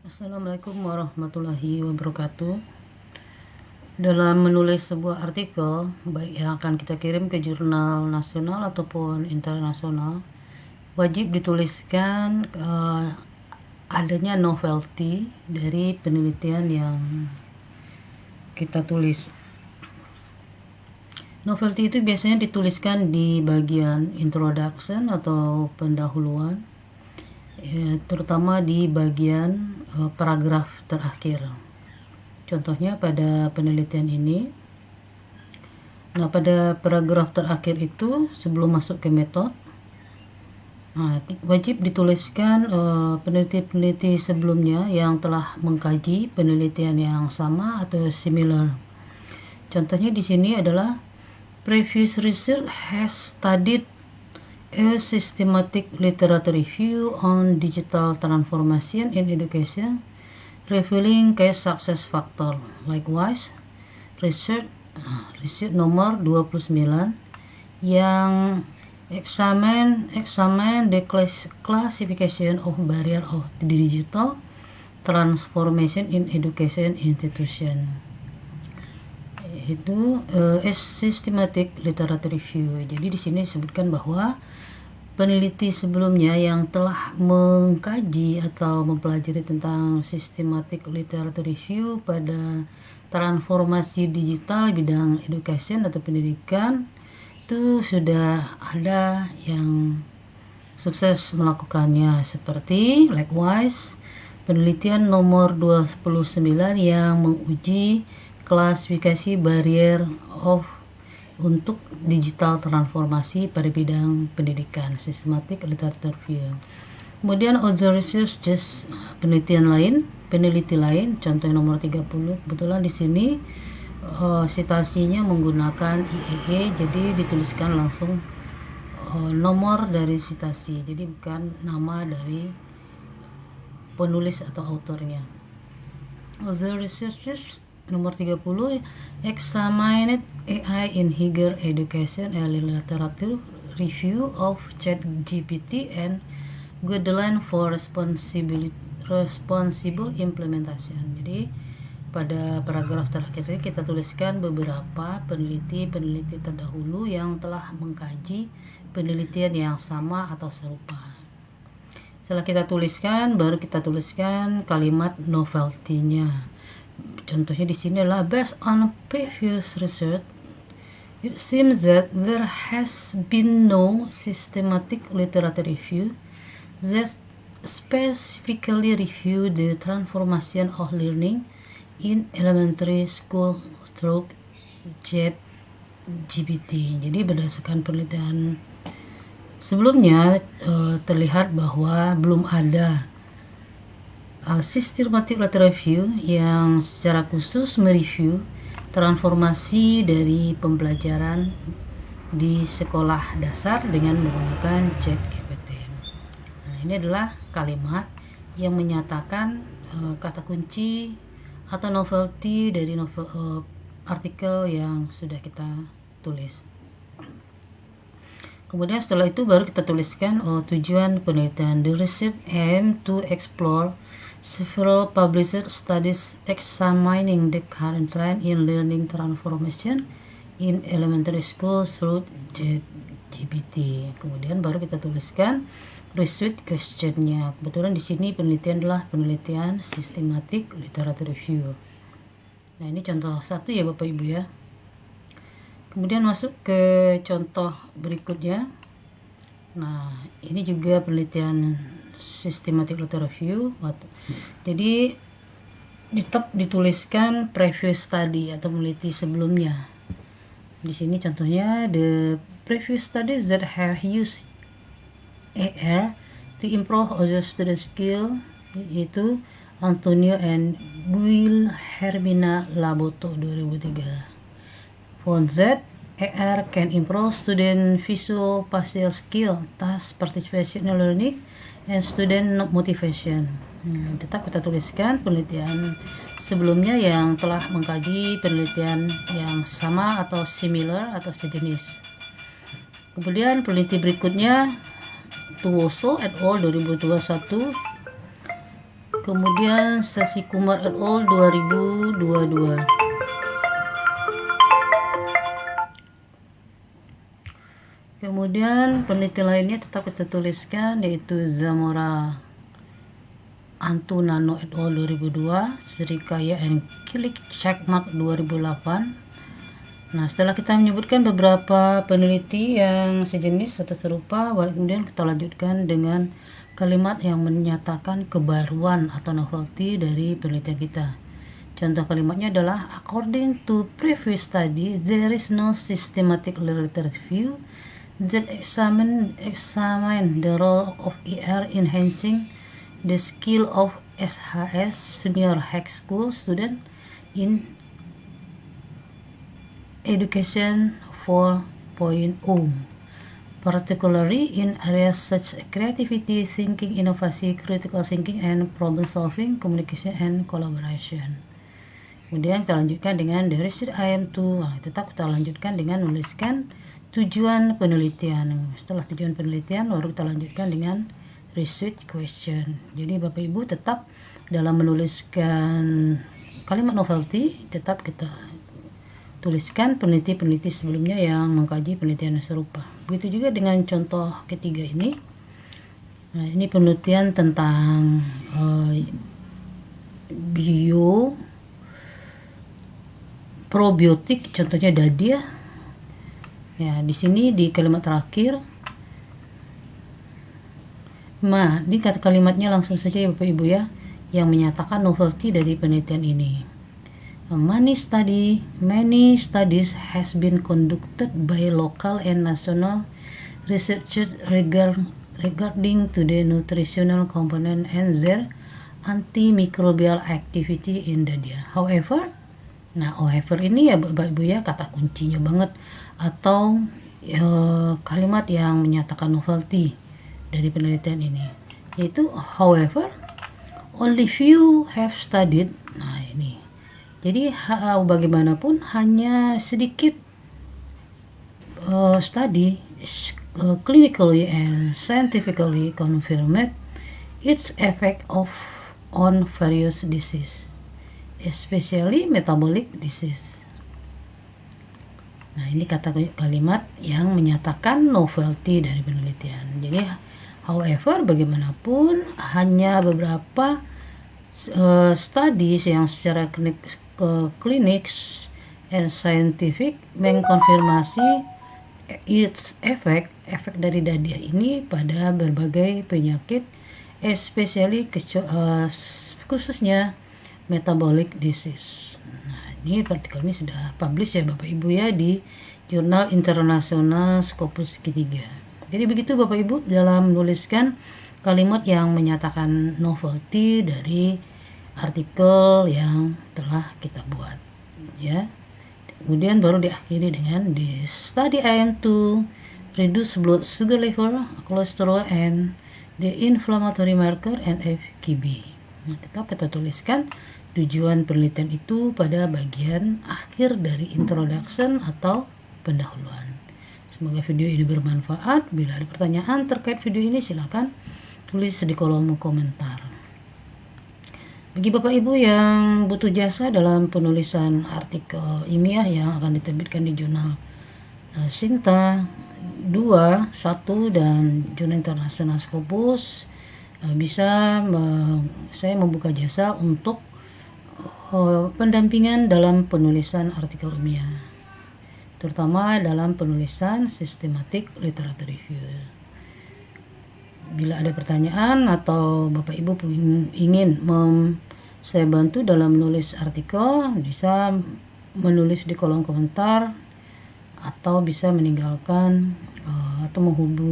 Assalamualaikum warahmatullahi wabarakatuh. Dalam menulis sebuah artikel, baik yang akan kita kirim ke jurnal nasional ataupun internasional, wajib dituliskan adanya novelty dari penelitian yang kita tulis. Novelty itu biasanya dituliskan di bagian introduction atau pendahuluan, terutama di bagian paragraf terakhir. Contohnya pada penelitian ini, pada paragraf terakhir itu sebelum masuk ke metode, wajib dituliskan peneliti-peneliti sebelumnya yang telah mengkaji penelitian yang sama atau similar. Contohnya di sini adalah previous research has studied a systematic literature review on digital transformation in education, revealing key success factor. Likewise, research nomor 29 yang examine the classification of barrier of digital transformation in education institution. Itu systematic literature review. Jadi di sini disebutkan bahwa peneliti sebelumnya yang telah mengkaji atau mempelajari tentang systematic literature review pada transformasi digital bidang education atau pendidikan, itu sudah ada yang sukses melakukannya, seperti likewise penelitian nomor 29 yang menguji klasifikasi barrier untuk digital transformasi pada bidang pendidikan, systematic literature review. Kemudian other research peneliti lain, contoh nomor 30, kebetulan di sini citasinya menggunakan IEE, jadi dituliskan langsung nomor dari citasi, jadi bukan nama dari penulis atau autornya. Other research nomor 30, examined AI in higher education and literature review of ChatGPT and guideline for responsible implementation. Jadi pada paragraf terakhir ini kita tuliskan beberapa peneliti terdahulu yang telah mengkaji penelitian yang sama atau serupa. Setelah kita tuliskan, baru kita tuliskan kalimat novelty-nya. Contohnya di sini adalah based on previous research, it seems that there has been no systematic literature review that specifically review the transformation of learning in elementary school through ChatGPT. Jadi berdasarkan penelitian sebelumnya terlihat bahwa belum ada systematic literature review yang secara khusus mereview transformasi dari pembelajaran di sekolah dasar dengan menggunakan ChatGPT. Nah, ini adalah kalimat yang menyatakan kata kunci atau novelty dari artikel yang sudah kita tulis. Kemudian setelah itu baru kita tuliskan tujuan penelitian. The research aim to explore several published studies examining the current trend in learning transformation in elementary school through ChatGPT. Kemudian baru kita tuliskan research question-nya. Kebetulan di sini penelitian adalah penelitian systematic literature review. Nah, ini contoh satu ya Bapak Ibu ya. Kemudian masuk ke contoh berikutnya. Nah, ini juga penelitian systematic literature review. Jadi dituliskan previous study atau meneliti sebelumnya. Di sini contohnya the previous studies that have used AR to improve other student skill, yaitu Antonio and Guilhermina Laboto 2003. Found that AR can improve student visual spatial skill, task participation in learning, and student motivation. Tetap kita tuliskan penelitian sebelumnya yang telah mengkaji penelitian yang sama atau similar atau sejenis. Kemudian peneliti berikutnya Tuoso et al. 2021 Kemudian Sasi Kumar et al. 2022. Kemudian peneliti lainnya tetap kita tuliskan, yaitu Zamora Antunano et al. 2002, Srikaya and Kilik Checkmark 2008. Nah, setelah kita menyebutkan beberapa peneliti yang sejenis atau serupa, kemudian kita lanjutkan dengan kalimat yang menyatakan kebaruan atau novelty dari penelitian kita. Contoh kalimatnya adalah, according to previous study, there is no systematic literature review that examine the role of ER enhancing the skill of SHS senior high school student in Education 4.0, particularly in areas such as creativity, thinking, inovasi, critical thinking, and problem solving, communication, and collaboration. Kemudian kita lanjutkan dengan the research IM2. Nah, tetap kita lanjutkan dengan menuliskan tujuan penelitian. Setelah tujuan penelitian, baru kita lanjutkan dengan research question. Jadi Bapak Ibu tetap dalam menuliskan kalimat novelty, tetap kita tuliskan peneliti-peneliti sebelumnya yang mengkaji penelitian yang serupa. Begitu juga dengan contoh ketiga ini. Nah, ini penelitian tentang probiotik, contohnya Dadia. Ya, di sini di kalimat terakhir. Nah, di kata kalimatnya langsung saja ya Bapak Ibu ya, yang menyatakan novelty dari penelitian ini. Many studies has been conducted by local and national researchers regarding to the nutritional component and their antimicrobial activity in Dadia. However ini ya Bapak Ibu ya kata kuncinya banget, atau kalimat yang menyatakan novelty dari penelitian ini, yaitu however only few have studied. Nah, ini jadi bagaimanapun hanya sedikit study clinically and scientifically confirmed its effect on various disease, especially metabolic disease. Nah, ini kata kalimat yang menyatakan novelty dari penelitian. Jadi however bagaimanapun hanya beberapa studies yang secara klinis and scientific mengkonfirmasi its efek dari Dadia ini pada berbagai penyakit, especially khususnya metabolic disease. Nah, ini artikel ini sudah publish ya Bapak Ibu ya di Jurnal Internasional Scopus ketiga. Jadi begitu Bapak Ibu dalam menuliskan kalimat yang menyatakan novelty dari artikel yang telah kita buat ya. Kemudian baru diakhiri dengan the study IM2 reduce blood sugar level, cholesterol, and the inflammatory marker NF-kB. Nah, tetap kita tuliskan tujuan penelitian itu pada bagian akhir dari introduction atau pendahuluan. Semoga video ini bermanfaat. Bila ada pertanyaan terkait video ini silakan tulis di kolom komentar. Bagi Bapak Ibu yang butuh jasa dalam penulisan artikel ilmiah yang akan diterbitkan di jurnal Sinta 2, 1 dan Jurnal Internasional Scopus, saya membuka jasa untuk pendampingan dalam penulisan artikel ilmiah, terutama dalam penulisan systematic literature review. Bila ada pertanyaan atau Bapak Ibu ingin saya bantu dalam menulis artikel, bisa menulis di kolom komentar atau bisa meninggalkan atau menghubungi